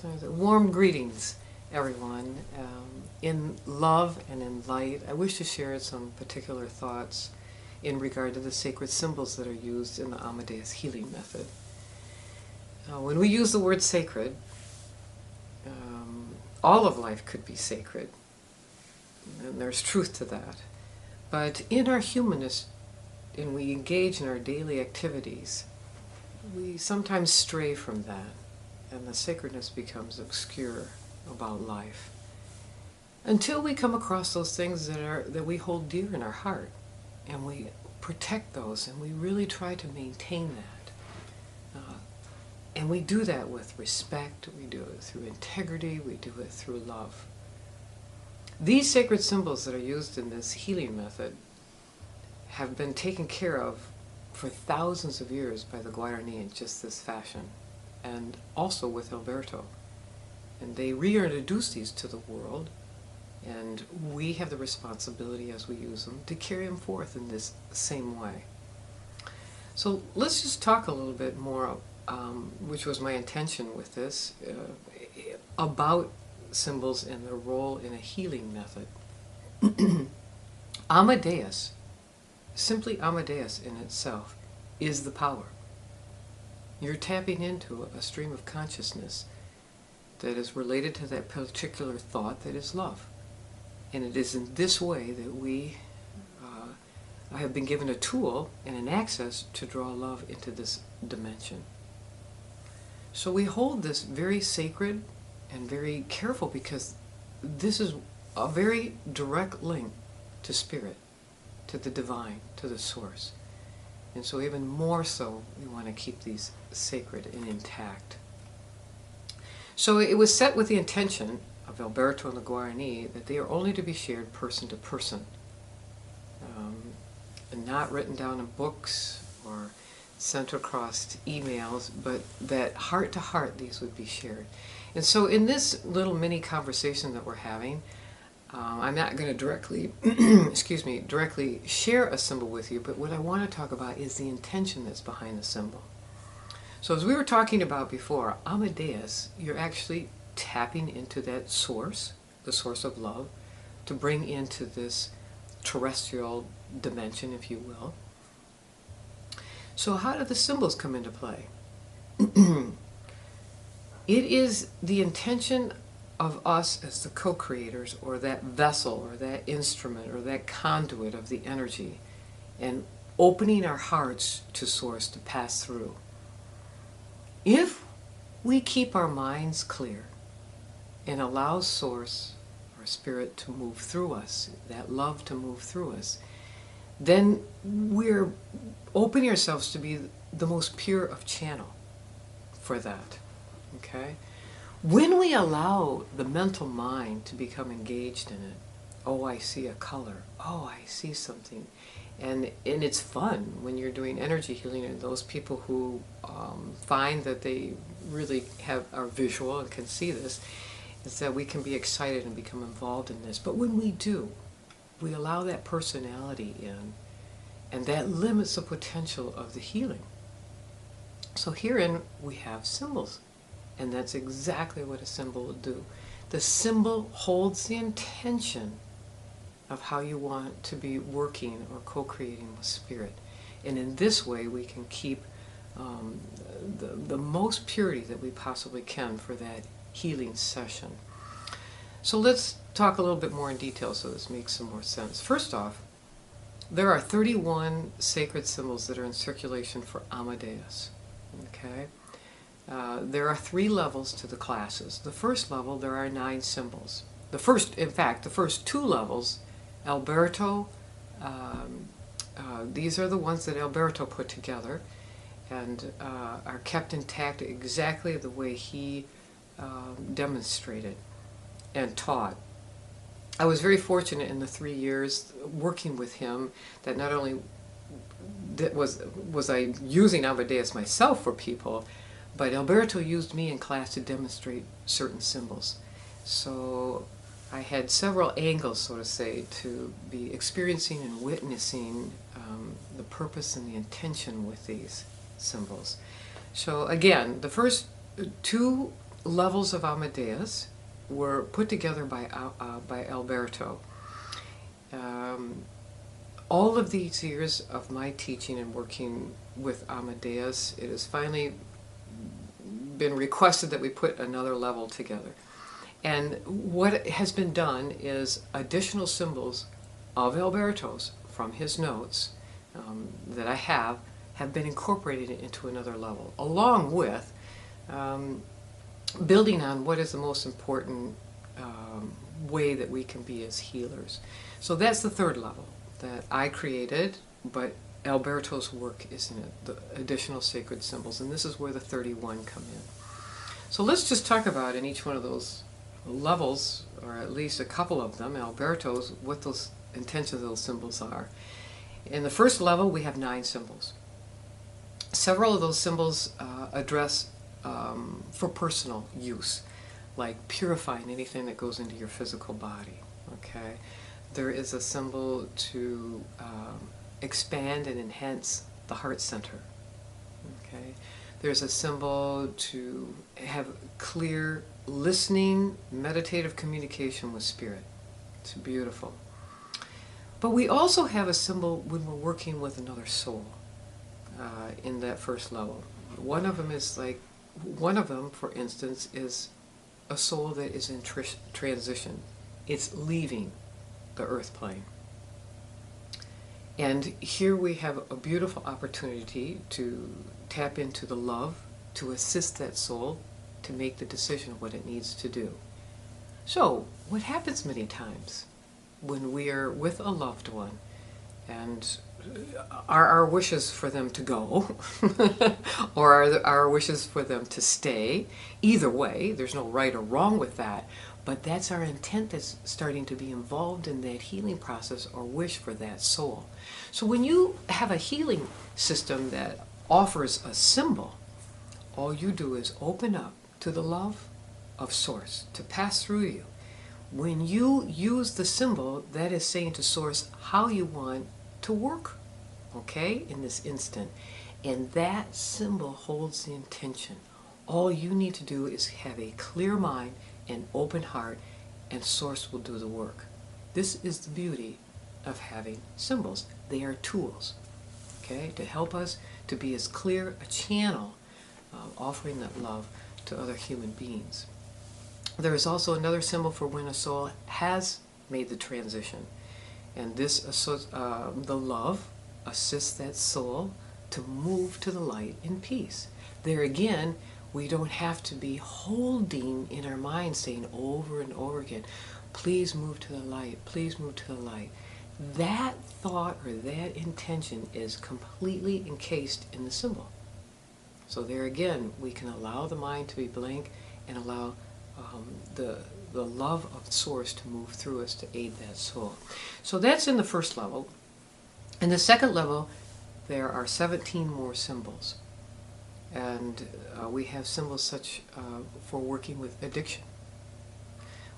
Warm greetings, everyone. In love and in light, I wish to share some particular thoughts in regard to the sacred symbols that are used in the Amadeus healing method. When we use the word sacred, all of life could be sacred, and there's truth to that. But in our humanness, and we engage in our daily activities, we sometimes stray from that, and the sacredness becomes obscure about life. Until we come across those things that we hold dear in our heart, and we protect those, and we really try to maintain that. And we do that with respect, we do it through integrity, we do it through love. These sacred symbols that are used in this healing method have been taken care of for thousands of years by the Guarani in just this fashion, and also with Alberto. And they reintroduce these to the world, and we have the responsibility as we use them to carry them forth in this same way. So let's just talk a little bit more, which was my intention with this, about symbols and their role in a healing method. Amadeus, simply Amadeus in itself, is the power. You're tapping into a stream of consciousness that is related to that particular thought that is love. And it is in this way that I have been given a tool and an access to draw love into this dimension. So we hold this very sacred and very careful, because this is a very direct link to spirit, to the divine, to the source. And so even more so, we want to keep these sacred and intact. So it was set with the intention of Alberto and the Guarani that they are only to be shared person to person, and not written down in books or sent across emails, but that heart to heart these would be shared. And so in this little mini conversation that we're having, I'm not going to directly, directly share a symbol with you, but what I want to talk about is the intention that's behind the symbol. So as we were talking about before, Amadeus, you're actually tapping into that source, the source of love, to bring into this terrestrial dimension, if you will. So how do the symbols come into play? It is the intention of us as the co-creators, or that vessel, or that instrument, or that conduit of the energy, and opening our hearts to source to pass through. If we keep our minds clear and allow source or spirit to move through us, that love to move through us, then we're opening ourselves to be the most pure of channel for that. Okay? When we allow the mental mind to become engaged in it, oh, I see a color, oh, I see something, and it's fun when you're doing energy healing, and those people who find that they really are visual and can see this, is that we can be excited and become involved in this. But when we do, we allow that personality in, and that limits the potential of the healing. So herein we have symbols, and that's exactly what a symbol will do. The symbol holds the intention of how you want to be working or co-creating with spirit. And in this way we can keep the most purity that we possibly can for that healing session. So let's talk a little bit more in detail so this makes some more sense. First off, there are 31 sacred symbols that are in circulation for Amadeus. Okay? There are 3 levels to the classes. The first level, there are 9 symbols. The first 2 levels, Alberto, these are the ones that Alberto put together, and are kept intact exactly the way he demonstrated and taught. I was very fortunate in the 3 years working with him that not only was I using Amadeus myself for people, but Alberto used me in class to demonstrate certain symbols. So I had several angles, so to say, to be experiencing and witnessing the purpose and the intention with these symbols. So again, the first 2 levels of Amadeus were put together by Alberto. All of these years of my teaching and working with Amadeus, it has finally been requested that we put another level together. And what has been done is additional symbols of Alberto's from his notes that I have been incorporated into another level, along with building on what is the most important way that we can be as healers. So that's the third level that I created, but Alberto's work is in it, the additional sacred symbols, and this is where the 31 come in. So let's just talk about in each one of those levels, or at least a couple of them, Alberto's, what those intentions of those symbols are. In the first level, we have 9 symbols. Several of those symbols address for personal use, like purifying anything that goes into your physical body. Okay, there is a symbol to expand and enhance the heart center. Okay, there's a symbol to have clear listening, meditative communication with spirit. It's beautiful. But we also have a symbol when we're working with another soul in that first level. One of them, for instance, is a soul that is in transition. It's leaving the earth plane. And here we have a beautiful opportunity to tap into the love, to assist that soul to make the decision of what it needs to do. So, what happens many times when we are with a loved one and are our wishes for them to go or are our wishes for them to stay? Either way, there's no right or wrong with that, but that's our intent that's starting to be involved in that healing process or wish for that soul. So when you have a healing system that offers a symbol, all you do is open up to the love of Source to pass through you. When you use the symbol, that is saying to Source how you want to work, okay, in this instant. And that symbol holds the intention. All you need to do is have a clear mind and open heart, and Source will do the work. This is the beauty of having symbols. They are tools, okay, to help us to be as clear a channel offering that love to other human beings. There is also another symbol for when a soul has made the transition, and this the love assists that soul to move to the light in peace. There again, we don't have to be holding in our mind saying over and over again, please move to the light, please move to the light. That thought or that intention is completely encased in the symbol. So there again, we can allow the mind to be blank and allow the love of Source to move through us to aid that soul. So that's in the first level. In the second level, there are 17 more symbols. And we have symbols such for working with addiction.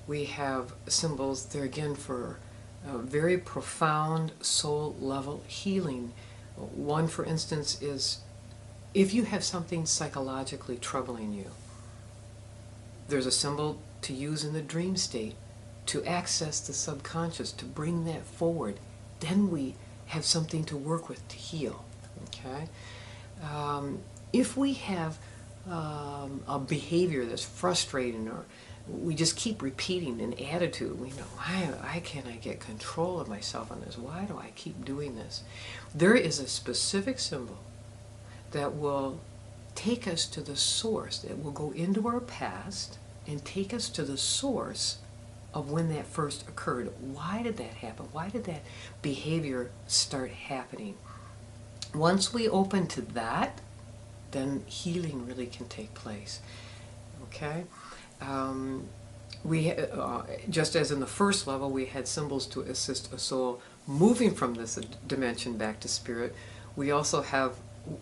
We have symbols there again for very profound soul level healing. One, for instance, is if you have something psychologically troubling you, there's a symbol to use in the dream state to access the subconscious, to bring that forward. Then we have something to work with to heal. Okay? If we have a behavior that's frustrating, or we just keep repeating an attitude, we know, why can't I get control of myself on this? Why do I keep doing this? There is a specific symbol that will take us to the source, that will go into our past and take us to the source of when that first occurred. Why did that happen? Why did that behavior start happening? Once we open to that, then healing really can take place. Okay? Just as in the first level, we had symbols to assist a soul moving from this dimension back to spirit. We also have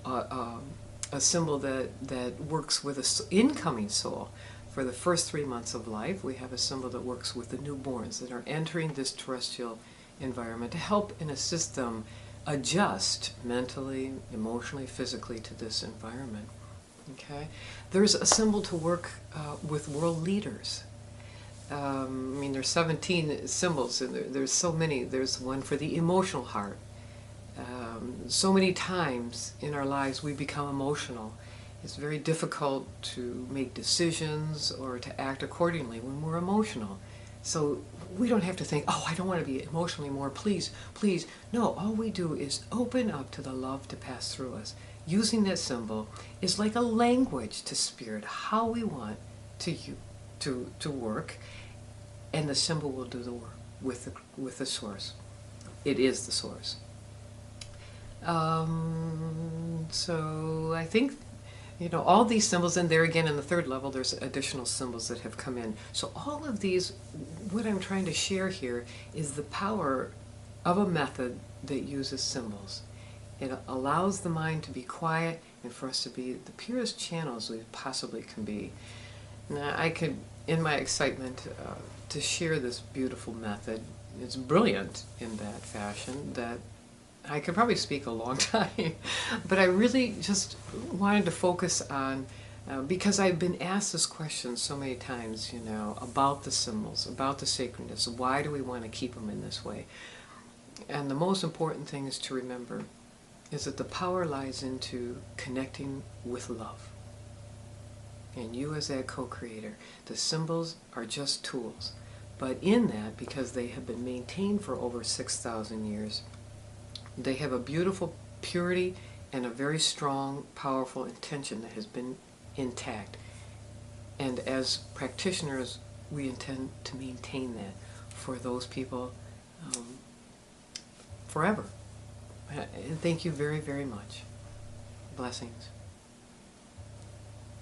a symbol that works with an incoming soul. For the first 3 months of life, we have a symbol that works with the newborns that are entering this terrestrial environment to help and assist them adjust mentally, emotionally, physically to this environment. Okay? There's a symbol to work with world leaders. I mean, there's 17 symbols, and there's so many. There's one for the emotional heart. So many times in our lives we become emotional. It's very difficult to make decisions or to act accordingly when we're emotional. So we don't have to think, oh, I don't want to be emotional anymore, please, please. No, all we do is open up to the love to pass through us. Using that symbol is like a language to spirit, how we want to work, and the symbol will do the work with the source. It is the source. So I think, all these symbols, and there again in the third level, there's additional symbols that have come in. So all of these, what I'm trying to share here is the power of a method that uses symbols. It allows the mind to be quiet and for us to be the purest channels we possibly can be. Now, I could, in my excitement to share this beautiful method, it's brilliant in that fashion that I could probably speak a long time, but I really just wanted to focus on, because I've been asked this question so many times, about the symbols, about the sacredness, why do we want to keep them in this way? And the most important thing is to remember is that the power lies into connecting with love. And you as that co-creator, the symbols are just tools. But in that, because they have been maintained for over 6,000 years, they have a beautiful purity and a very strong, powerful intention that has been intact. And as practitioners, we intend to maintain that for those people forever. And thank you very, very much. Blessings.